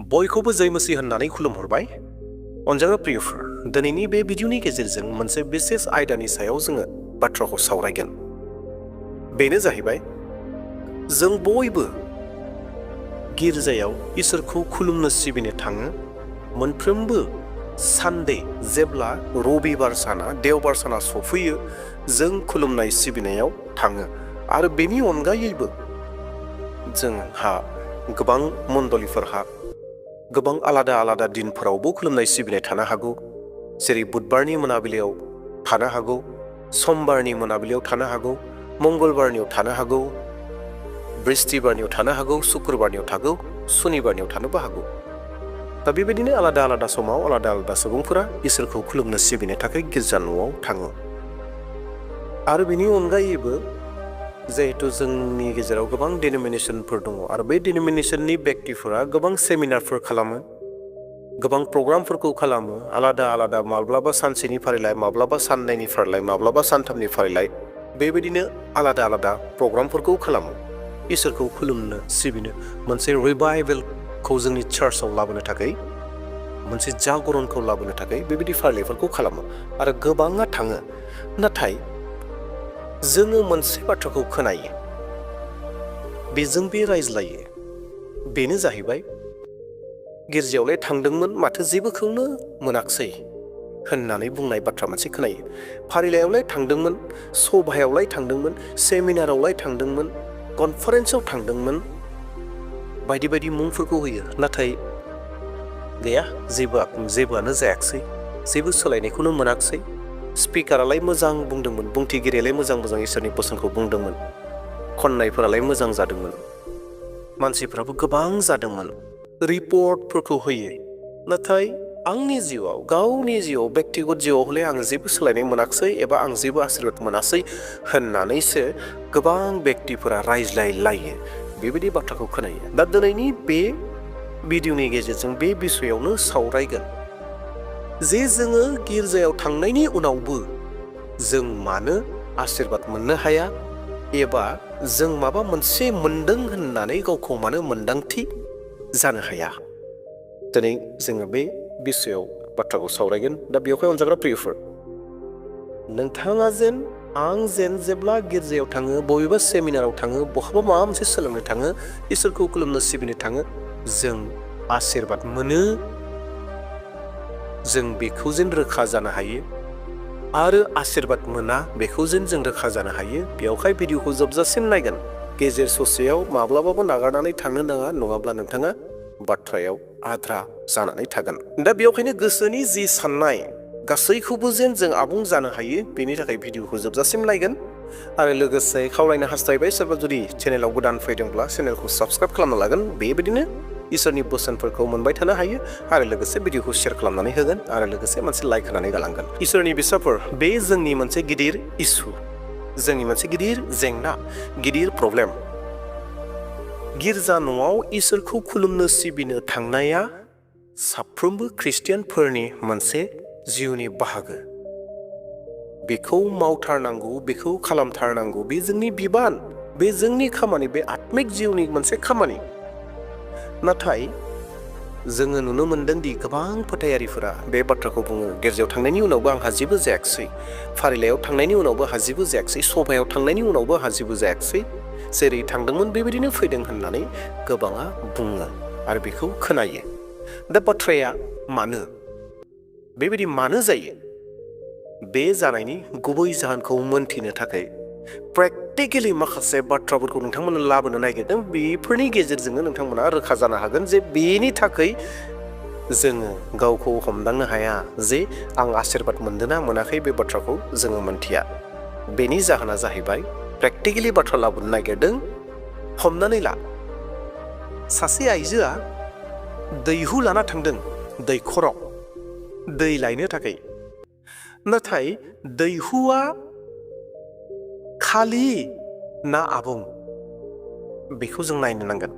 बयखौबो जय मसीह होननानै खुलुमहरबाय। अनजाग्रा प्रियफोर, दिनैनि बे भिडिअनि गेजेरजों मोनसे बिसेस आयदानि सायाव जोङो बाथ्राखौ सावरायगोन। बेनो जाहैबाय जों बयबो गिर्जायाव इसोरखौ खुलुमनो सिबिनो थाङो। मोनफ्रोमबो सानडे जेब्ला रबिबार साना देवबार साना सफैयो जों खुलुमनाय सिबिनायाव थाङो। आरो बेनि अनगायैबो जोंहा गोबां मण्डलिफोरहा गोबां आलादा आलादा दिनफोरावबो खुलुमनाय सिबिनाय थानो हागौ। जेरै बुधबारनि मोनाबिलियाव थानो हागौ, समबारनि मोनाबिलियाव थानो हागौ, मंगलबारनियाव थानो हागौ, बृहस्पतिबारनियाव थानो हागौ, शुक्रबारनियाव थागौ, सनिबारनियाव थानोबो हागौ। दा बेबायदिनो आलादा आलादा समाव आलादा आलादा सुबुंफोरा इसोरखौ खुलुमनो सिबिनो थाखाय गिर्जा न'आव थाङो। आरो बेनि अनगायैबो जिहेतु जोंनि गेजेराव गोबां डिनोमिनेसनफोर दङ आरो बे डिनोमिनेसननि व्यक्तिफोरा गोबां सेमिनारफोर खालामो, गोबां प्रग्रामफोरखौ खालामो, आलादा आलादा माब्लाबा सानसेनि फारिलाइ, माब्लाबा साननैनि फारिलाइ, माब्लाबा सानथामनि फारिलाइ, बेबायदिनो आलादा आलादा प्रग्रामफोरखौ खालामो इसोरखौ खुलुमनो सिबिनो, मोनसे रिभाइभेलखौ जोंनि चार्चआव लाबोनो थाखाय, मोनसे जागरणखौ लाबोनो थाखाय बेबायदि फारिलाइफोरखौ खालामो आरो गोबाङा थाङो। नाथाय जोङो मोनसे बाथ्राखौ खोनायो, बेजों बे रायज्लायो, बेनो जाहैबाय गिर्जायावलाय थांदोंमोन माथो जेबोखौनो मोनाखसै होननानै बुंनाय बाथ्रा मोनसे खोनायो। फारिलाइयावलाय थांदोंमोन, सभायावलाय थांदोंमोन, सेमिनारावलाय थांदोंमोन, कनफारेन्सआव थांदोंमोन, बायदि बायदि मुंफोरखौ होयो। नाथाय गैया, जेबोआनो जायाखसै, जेबो सोलायनायखौनो मोनाखसै। स्पिकारालाय मोजां बुंदोंमोन, बुंथिगिरियालाय मोजां मोजां इसोरनि बोसोनखौ बुंदोंमोन, खन्नायफोरालाय मोजां जादोंमोन, मानसिफ्राबो गोबां जादोंमोन, रिपर्टफोरखौ होयो। नाथाय आंनि जिउआव, गावनि जिउआव, बेक्तिगत जिउआव हले आं जेबो सोलायनाय मोनाखसै एबा आं जेबो आशीर्बाद मोनासै होननानैसो गोबां बेक्तिफोरा रायज्लायलायो, बेबायदि बाथ्राखौ खोनायो। दा दिनैनि बे भिडिअनि गेजेरजों बे बिसयावनो सावरायगोन जे जोङो गिर्जायाव थांनायनि उनावबो जों मानो आशीर्बाद मोननो हाया एबा जों माबा मोनसे मोनदों होननानै गावखौ मानो मोनदांथि जानो हाया। दिनै जोङो बे बिसयाव बाथ्राखौ सावरायगोन। दा बेवहाय अनजाग्रा प्रियफोर, नोंथाङा जेन आं जेन जेब्ला गिर्जायाव थाङो, बबेबा सेमिनाराव थाङो, बहाबा माबा मोनसे सोलोंनो थाङो, इसोरखौ खुलुमनो सिबिनो थाङो, जों आशीर्बाद मोनो, जों बेखौ जेन रोखा जानो हायो। आरो आशीर्बाद मोना बेखौ जेन जों रोखा जानो हायो, बेवहाय भिडिअखौ जोबजासिम नायगोन। गेजेर ससेयाव माब्लाबाबो नागारनानै थांनो नाङा, नङाब्ला नोंथाङा बाथ्रायाव आद्रा जानानै थागोन। दा बेवहायनो गोसोनि जि साननाय गासैखौबो जेन जों आबुं जानो हायो, बेनि थाखाय भिडिअखौ जोबजासिम नायगोन। आरो लोगोसे खावलायनो हास्थायबाय, सोरबा जुदि चेनेलाव गोदान फैदोंब्ला चेनेलखौ साबस्क्राइब खालामना लागोन। बेबायदिनो इसोरनि बोसोनफोरखौ मोनबाय थानो हायो आरो लोगोसे भिडिअखौ शेयार खालामनानै होगोन आरो लोगोसे मोनसे लाइक होनानै गालांगोन। इसोरनि बिसाफोर, बे जोंनि मोनसे गिदिर इसु, जोंनि मोनसे गिदिर जेंना, गिदिर प्रब्लेम। गिर्जा न'आव इसोरखौ खुलुमनो सिबिनो थांनाया साफ्रोमबो ख्रिस्टियानफोरनि मोनसे जिउनि बाहागो। बेखौ मावथारनांगौ, बेखौ खालामथारनांगौ, बे जोंनि बिबान, बे जोंनि खामानि, बे आत्मिक जिउनि मोनसे खामानि। नाथाय जोङो नुनो मोनदों दि गोबां फोथायारिफोरा बे बाथ्राखौ बुङो, गिर्जायाव थांनायनि उनावबो आंहा जेबो जायाखसै, फारिलाइयाव थांनायनि उनावबो आंहा जेबो जायाखसै, सभायाव थांनायनि उनावबो आंहा जेबो जायाखसै, जेरै थांदोंमोन बेबायदिनो फैदों होननानै गोबाङा बुङो आरो बेखौ खोनायो। दा बाथ्राया मानो बेबायदि मानो जायो? बे जानायनि गुबै जाहोनखौ मोनथिनो थाखाय प्रेक्टिकेलि माखासे बाथ्राफोरखौ नोंथांमोना लाबोनो नागिरदों। बेफोरनि गेजेरजोंनो नोंथांमोना रोखा जानो हागोन जे बेनि थाखाय जोङो गावखौ हमदांनो हाया जे आं आशीर्बाद मोनदोंना मोनाखै, बे बाथ्राखौ जोङो मोनथिया। बेनि जाहोना जाहैबाय प्रेक्टिकेलि बाथ्रा लाबोनो नागिरदों। हमनानै ला, सासे आइजोआ दैहु लाना थांदों दैखराव दै लायनो थाखाय। नाथाय दैहुआ खालि ना आबुं, बेखौ जों नायनो नांगोन।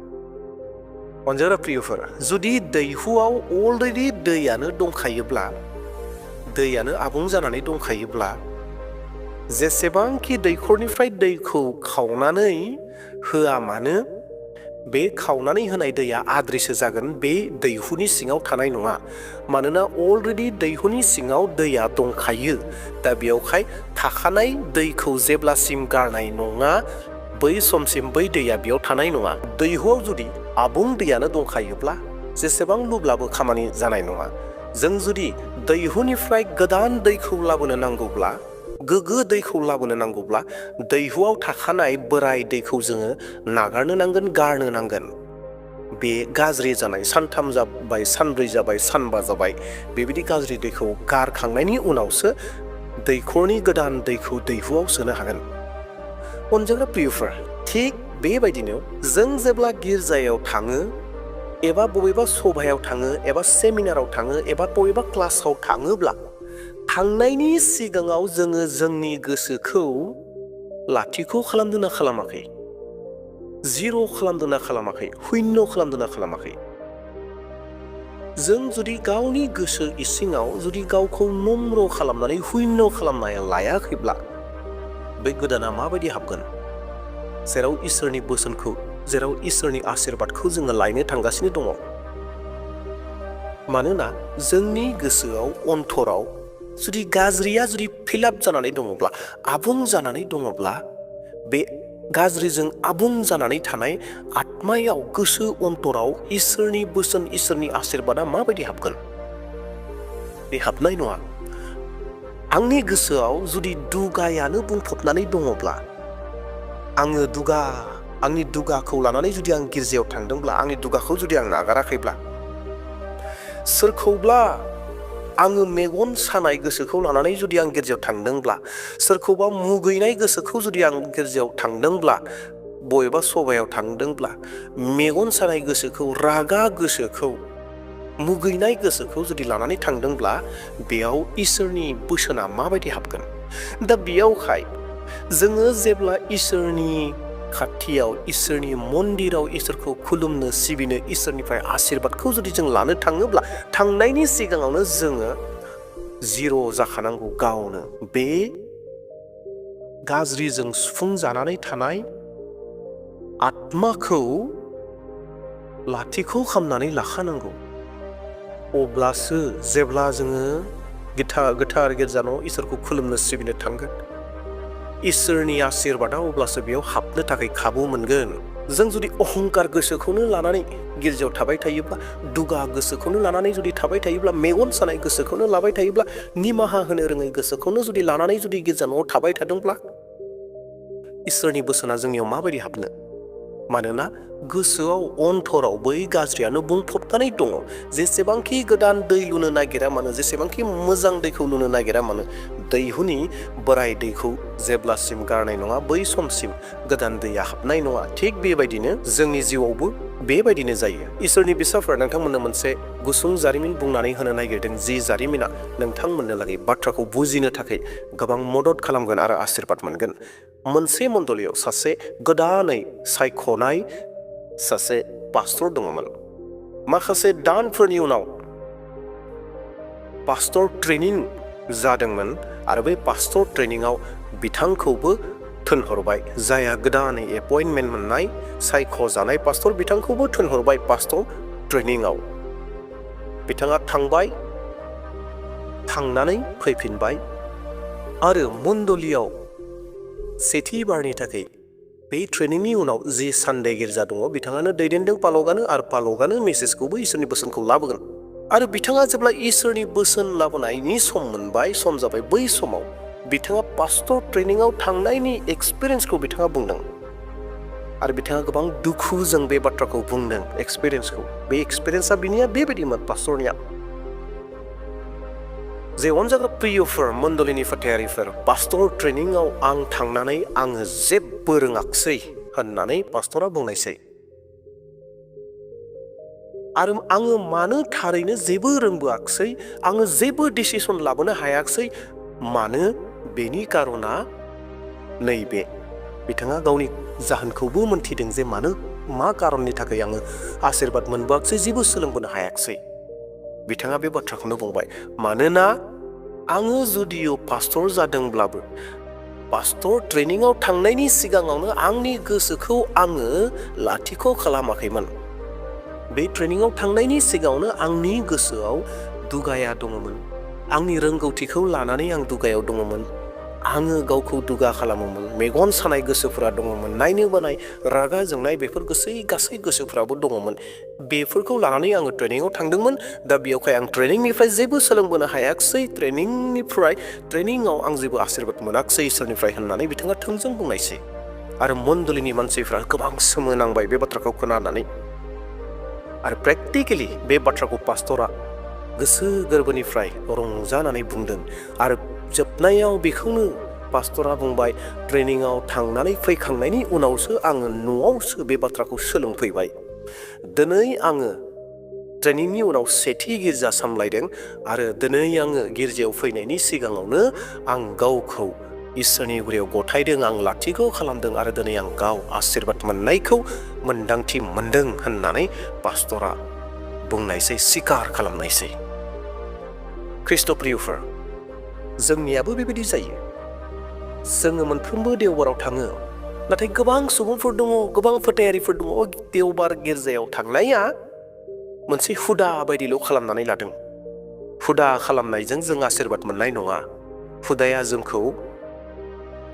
अनजाग्रा प्रियफोर, जुदि दैहुआव अलरेडि दैयानो दंखायोब्ला, दैयानो आबुं जानानै दंखायोब्ला, जेसेबांखि दैखरनिफ्राय दैखौ खावनानै होआ मानो बे खावनानै होनाय दैया आद्रिसो जागोन, बे दैहुनि सिङाव थानाय नङा। मानोना अलरेडि दैहुनि सिङाव दैया दंखायो। दा बेयावहाय थाखानाय दैखौ जेब्लासिम गारनाय नङा बै समसिम बै दैया बेयाव थानाय नङा। दैहुआव जुदि आबुं दैयानो दंखायोब्ला जेसेबां लुब्लाबो खामानि जानाय नङा। जों जुदि दैहुनिफ्राय गोदान दैखौ लाबोनो नांगौब्ला, गोग्गो दैखौ लाबोनो नांगौब्ला दैहुआव थाखानाय बोराय दैखौ जोङो नागारनो नांगोन, गारनो नांगोन। बे गाज्रि जानाय सानथाम जाबाय, सानब्रै जाबाय, सानबा जाबाय, बेबायदि गाज्रि दैखौ गारखांनायनि उनावसो दैखरनि गोदान दैखौ दैहुआव सोनो हागोन। अनजाग्रा प्रियफोर, थिग बेबायदिनो जों जेब्ला गिर्जायाव थाङो एबा बबेबा सभायाव थाङो एबा सेमिनाराव थाङो एबा बबेबा क्लासाव थाङोब्ला थांनायनि सिगाङाव जोङो जोंनि गोसोखौ लाथिख' खालामदों ना खालामाखै? जिर' खालामदों ना खालामाखै? शून्य खालामदों ना खालामाखै? जों जुदि गावनि गोसो इसिङाव जुदि गावखौ नम्र खालामनानै शून्य खालामनाय लायाखैब्ला बे गोदाना माबायदि हाबगोन? जेराव इसोरनि बोसोनखौ, जेराव इसोरनि आशीर्बादखौ जोङो लायनो थांगासिनो दङ। मानोना जोंनि गोसोआव, अन्तराव जुदि गाज्रिया जुदि फिलाप जानानै दङब्ला, आबुं जानानै दङब्ला, बे गाज्रिजों आबुं जानानै थानाय आत्मायाव, गोसो अन्तराव इसोरनि बोसोन, इसोरनि आशीर्बादा माबायदि हाबगोन? बे हाबनाय नङा। आंनि गोसोआव जुदि दुगायानो बुंफबनानै दङब्ला, आंनि दुगाखौ लानानै जुदि आं गिर्जायाव थांदोंब्ला, आंनि दुगाखौ जुदि आं नागाराखैब्ला, सोरखौब्ला आङो मेगन सानाय गोसोखौ लानानै जुदि आं गिर्जायाव थांदोंब्ला, सोरखौबा मुगैनाय गोसोखौ जुदि आं गिर्जायाव थांदोंब्ला, बबेबा सभायाव थांदोंब्ला, मेगन सानाय गोसोखौ, रागा गोसोखौ, मुगैनाय गोसोखौ जुदि लानानै थांदोंब्ला, बेयाव इसोरनि बोसोना माबायदि हाबगोन? दा बेयावहाय जोङो जेब्ला इसोरनि खाथियाव, इसोरनि मन्दिराव इसोरखौ खुलुमनो, सिबिनो, इसोरनिफ्राय आशीर्बादखौ जुदि जों लानो थाङोब्ला, थांनायनि सिगाङावनो जोङो जिर' जाखानांगौ गावनो। बे गाज्रिजों सुफुंजानानै थानाय आत्माखौ लाथिख' खालामनानै लाखानांगौ। अब्लासो जेब्ला जोङो गोथार गिर्जा न'आव इसोरखौ खुलुमनो, सिबिनो थांगोन, इसोरनि आशीर्बादा अब्लासो बेयाव हाबनो थाखाय खाबु मोनगोन। जों जुदि अहंकार गोसोखौनो लानानै गिर्जायाव थाबाय थायोब्ला, दुगा गोसोखौनो लानानै जुदि थाबाय थायोब्ला, मेगन सानाय गोसोखौनो लाबाय थायोब्ला, निमाहा होनो रोङै गोसोखौनो जुदि लानानै जुदि गिर्जा न'आव थाबाय थादोंब्ला, इसोरनि बोसोना जोंनियाव माबायदि हाबनो? मानोना गोसोआव, अन्तराव बै गाज्रियानो बुंफबनानै दङ। जेसेबांखि गोदान दै लुनो नागिरा मानो, जेसेबांखि मोजां दैखौ लुनो नागिरा मानो, दैहुनि बोराय दैखौ जेब्लासिम गारनाय नङा बै समसिम गोदान दैया हाबनाय नङा। थिग बेबायदिनो जोंनि जिउआवबो बेबायदिनो जायो। इसोरनि फिसाफोरा नोंथांमोननो मोनसे गुसुं जारिमिन बुंनानै होनो नागिरदों, जि जारिमिना नोंथांमोननो लागै बाथ्राखौ बुजिनो थाखाय गोबां मदद खालामगोन आरो आशीर्बाद मोनगोन। मोनसे मण्डलीयाव सासे गोदानै सायख'नाय सासे पास्टर दङमोन। माखासे दानफोरनि उनाव पास्टर ट्रेनिं जादोंमोन आरो बे पास्टर ट्रेनिंआव बिथांखौबो थिनहरबाय। जायहा गोदानै एपइन्टमेन्ट मोननाय, सायख'जानाय पास्टर, बिथांखौबो थिनहरबाय पास्टर ट्रेनिंआव। बिथाङा थांबाय, थांनानै फैफिनबाय आरो मण्डलीयाव सेथि बारनि थाखाय बे ट्रेनिंनि उनाव जि सानडे गिर्जा दङ, बिथाङानो दैदेनदों पालकआनो, आरो पालकआनो मेसेजखौबो, इसोरनि बोसोनखौ लाबोगोन। आरो बिथाङा जेब्ला इसोरनि बोसोन लाबोनायनि सम मोनबाय, सम जाबाय, बै समाव बिथाङा पास्टर ट्रेनिंआव थांनायनि एक्सपिरियेन्सखौ बिथाङा बुंदों। आरो बिथाङा गोबां दुखुजों बे बाथ्राखौ बुंदों, एक्सपिरियेन्सखौ। बे एक्सपिरियेन्सआ बिनिया बेबायदिमोन, पास्टरनिया जे अनजाग्रा प्रियफोर, मण्डलीनि फोथायारिफोर, पास्टर ट्रेनिंआव आं थांनानै आङो जेबो रोङाखसै होननानै पास्टरा बुंनायसै। आरो आङो मानो थारैनो जेबो रोंबोआखसै, आङो जेबो डिसिसन लाबोनो हायाखसै, मानो? बेनि कारना नैबे। बिथाङा गावनि जाहोनखौबो मोनथिदों जे मानो, मा कारननि थाखाय आङो आशीर्बाद मोनबोआखसै, जेबो सोलोंबोनो हायाखसै। बिथाङा बे बाथ्राखौनो बुंबाय, मानोना आङो जुदिअ पास्टर जादोंब्लाबो पास्टर ट्रेनिंआव थांनायनि सिगाङावनो आंनि गोसोखौ आङो लाथिख' खालामाखैमोन। बे ट्रेनिंआव थांनायनि सिगाङावनो आंनि गोसोआव दुगाया दङमोन। आंनि रोंगौथिखौ लानानै आं दुगायाव दङमोन। आङो गावखौ दुगा खालामोमोन। मेगन सानाय गोसोफोरा दङमोन। नायनो बानाय, रागा जोंनाय बेफोर गासै गोसोफ्राबो दङमोन। बेफोरखौ लानानै आङो ट्रेनिंआव थांदोंमोन। दा बेयावहाय आं ट्रेनिंनिफ्राय जेबो सोलोंबोनो हायाखिसै। ट्रेनिंआव आं जेबो आशीर्बाद मोनाखिसै इसोरनिफ्राय होननानै बिथाङा थोंजों बुंनायसै। आरो मण्डलीनि मानसिफ्रा गोबां सोमोनांबाय बे बाथ्राखौ खोनानानै। आरो प्रेक्टिकेलि बे बाथ्राखौ पास्टरा गोसो गोरबोनिफ्राय रंजानानै बुंदों। आरो जोबनायाव बेखौनो पास्टरा बुंबाय, ट्रेनिंआव थांनानै फैखांनायनि उनावसो आङो न'आवसो बे बाथ्राखौ सोलोंफैबाय। दिनै आङो ट्रेनिंनि उनाव सेथि गिर्जा सामलायदों आरो दिनै आङो गिर्जायाव फैनायनि सिगाङावनो आं गावखौ इसोरनि गुरियाव गथायदों, आं लाथिख' खालामदों आरो दिनै आं गाव आशीर्बाद मोननायखौ मोन्दांथि मोनदों होननानै पास्टरा बुंनायसै, स्वीकार खालामनायसै। ख्रिस्ट'प्रियफोर, जोंनियाबो बेबायदि जायो। जोङो मोनफ्रोमबो देवबाराव थाङो, नाथाय गोबां सुबुंफोर दङ, गोबां फोथायारिफोर दङ, देवबार गिर्जायाव थांनाया मोनसे हुदा बायदिल' खालामनानै लादों। हुदा खालामनायजों जों आशीर्बाद मोननाय नङा। हुदाया जोंखौ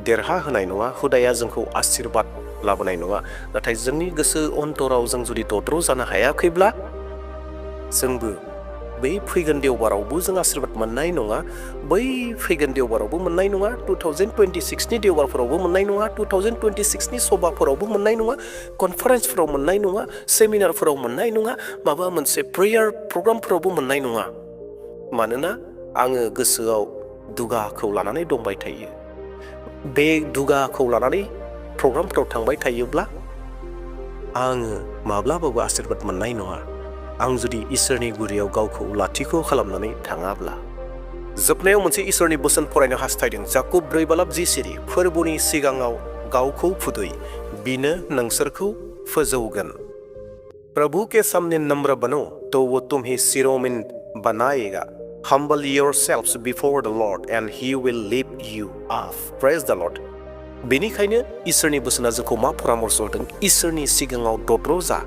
देरहा होनाय नङा। हुदाया जोंखौ आशीर्बाद लाबोनाय नङा। नाथाय जोंनि गोसो अन्तराव जों जुदि दद्र' जानो हायाखैब्ला जोंबो बै फैगोन देवबारावबो जों आशीर्बाद मोननाय नङा। बै फैगोन देवबारावबो मोननाय नङा। 2026नि देवबारफोरावबो मोननाय नङा। 2026नि सभाफोरावबो मोननाय नङा। कनफारेन्सफोराव मोननाय नङा। सेमिनारफोराव मोननाय नङा। माबा मोनसे प्रेयार प्रग्रामफोरावबो मोननाय नङा। मानोना आङो गोसोआव दुगाखौ लानानै दंबाय थायो। बे दुगाखौ लानानै प्रग्रामफोराव थांबाय थायोब्ला आङो माब्लाबाबो आशीर्बाद मोननाय नङा। आं जुदि इसोरनि गुरियाव गावखौ लाथिख' खालामनानै थाङाब्ला। जोबनायाव मोनसे इसोरनि बोसोन फरायनो हास्थायदों। जाकुब 4:10 फोरबोनि सिगाङाव गावखौ फुदै, बिनो नोंसोरखौ फोजौगोन। प्रभु के सामने नम्र बनो तो वो तुम्हें शिरोमणि बनाएगा। Humble yourselves before the Lord and he will lift you up. Praise the Lord. बेनिखायनो इसोरनि बोसोना जोंखौ मा परामर्श होदों? इसोरनि सिगाङाव दद्र' जा।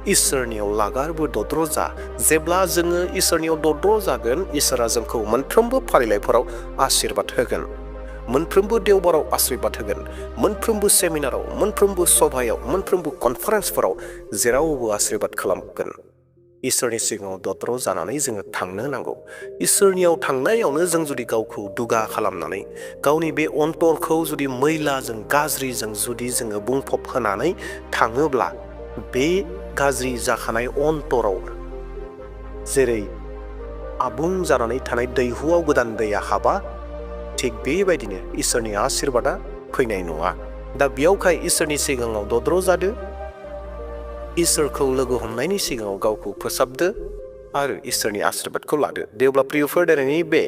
इसोरनियाव लागारबो दद्र' जा। जेब्ला जोङो इसोरनियाव दद्र' जागोन, इसोरा जोंखौ मोनफ्रोमबो फारिलाइफोराव आशीर्बाद होगोन। मोनफ्रोमबो देवबाराव आशीर्बाद होगोन। मोनफ्रोमबो सेमिनाराव, मोनफ्रोमबो सभायाव, मोनफ्रोमबो कनफारेन्सफोराव जेरावबो आशीर्बाद खालामगोन। इसोरनि सिगाङाव दद्र' जानानै जोङो थांनो नांगौ। इसोरनियाव थांनायावनो जों जुदि गावखौ दुगा खालामनानै, गावनि बे अन्तरखौ जुदि मैलाजों, गाज्रिजों जुदि जोङो बुंफब होनानै थाङोब्ला, बे गाज्रि जाखानाय अन्तराव जेरै आबुं जानानै थानाय दैहुआव गोदान दैया हाबा, थिग बेबायदिनो इसोरनि आशीर्बादा फैनाय नङा। दा बेयावखाय इसोरनि सिगाङाव दद्र' जादो, इसोरखौ लोगो हमनायनि सिगाङाव गावखौ फोसाबदो आरो इसोरनि आशीर्बादखौ लादो। देवब्ला प्रियफोर, दिनैनि बे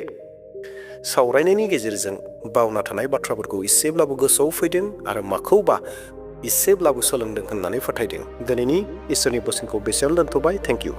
सावरायनायनि गेजेरजों बावना थानाय बाथ्राफोरखौ एसेब्लाबो गोसोआव फैदों आरो माखौबा एसेब्लाबो सोलोंदों होननानै फोथायदों। दिनैनि इसोरनि बोसोनखौ बेसेयावनो दोनथ'बाय। Thank you.